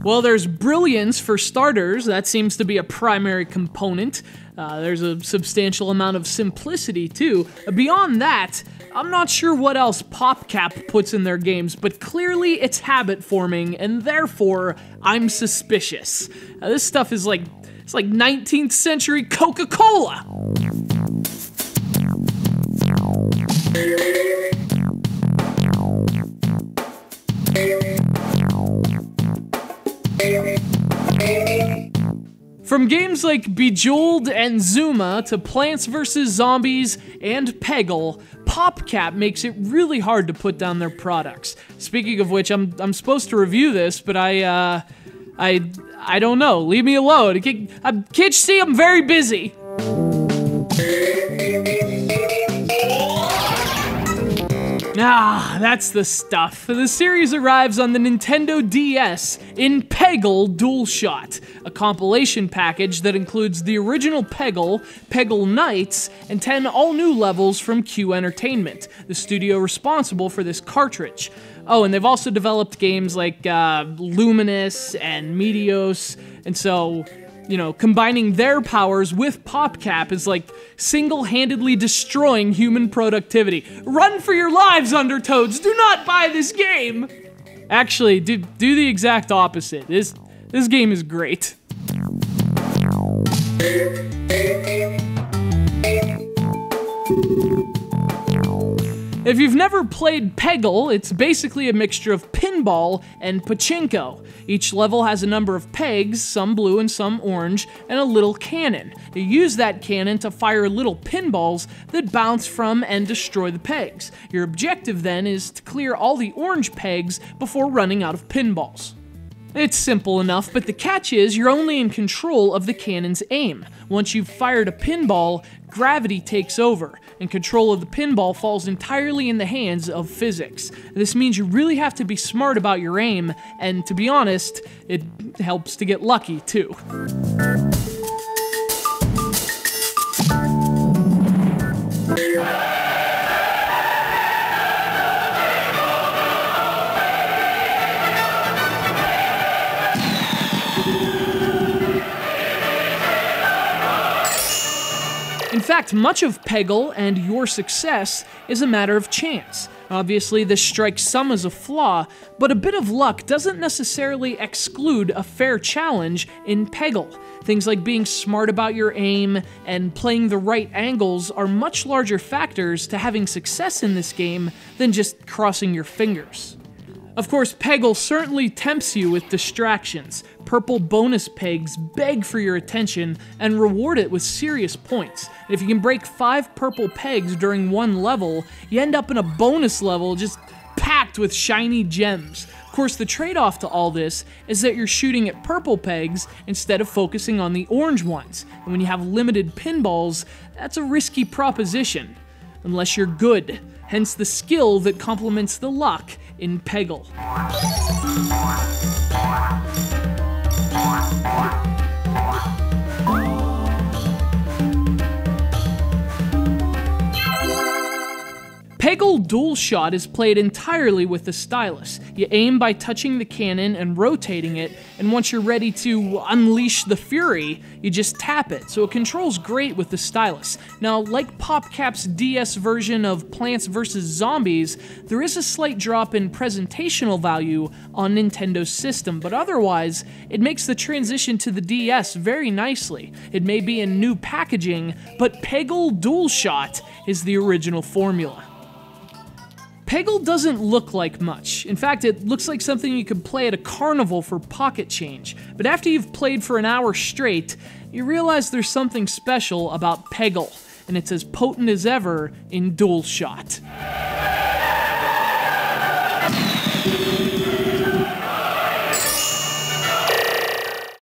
Well, there's brilliance for starters. That seems to be a primary component. There's a substantial amount of simplicity, too. Beyond that, I'm not sure what else PopCap puts in their games, but clearly it's habit forming, and therefore, I'm suspicious. This stuff is it's like 19th century Coca-Cola! From games like Bejeweled and Zuma to Plants vs. Zombies and Peggle, PopCap makes it really hard to put down their products. Speaking of which, I'm supposed to review this, but I don't know. Leave me alone. Can't you see I'm very busy? Ah, that's the stuff. The series arrives on the Nintendo DS in Peggle DualShot, a compilation package that includes the original Peggle, Peggle Nights, and 10 all-new levels from Q Entertainment, the studio responsible for this cartridge. Oh, and they've also developed games like Luminous and Meteos, and so, you know, combining their powers with PopCap is like single-handedly destroying human productivity. Run for your lives, Undertoads! Do not buy this game! Actually, do the exact opposite. This game is great. If you've never played Peggle, it's basically a mixture of pinball and pachinko. Each level has a number of pegs, some blue and some orange, and a little cannon. You use that cannon to fire little pinballs that bounce from and destroy the pegs. Your objective then is to clear all the orange pegs before running out of pinballs. It's simple enough, but the catch is you're only in control of the cannon's aim. Once you've fired a pinball, gravity takes over, and control of the pinball falls entirely in the hands of physics. This means you really have to be smart about your aim, and to be honest, it helps to get lucky too. In fact, much of Peggle and your success is a matter of chance. Obviously, this strikes some as a flaw, but a bit of luck doesn't necessarily exclude a fair challenge in Peggle. Things like being smart about your aim and playing the right angles are much larger factors to having success in this game than just crossing your fingers. Of course, Peggle certainly tempts you with distractions. Purple bonus pegs beg for your attention and reward it with serious points. And if you can break 5 purple pegs during one level, you end up in a bonus level just packed with shiny gems. Of course, the trade-off to all this is that you're shooting at purple pegs instead of focusing on the orange ones. And when you have limited pinballs, that's a risky proposition. Unless you're good. Hence the skill that complements the luck in Peggle. Peggle DualShot is played entirely with the stylus. You aim by touching the cannon and rotating it, and once you're ready to unleash the fury, you just tap it, so it controls great with the stylus. Now, like PopCap's DS version of Plants vs. Zombies, there is a slight drop in presentational value on Nintendo's system, but otherwise, it makes the transition to the DS very nicely. It may be in new packaging, but Peggle DualShot is the original formula. Peggle doesn't look like much. In fact, it looks like something you could play at a carnival for pocket change. But after you've played for an hour straight, you realize there's something special about Peggle, and it's as potent as ever in DualShot.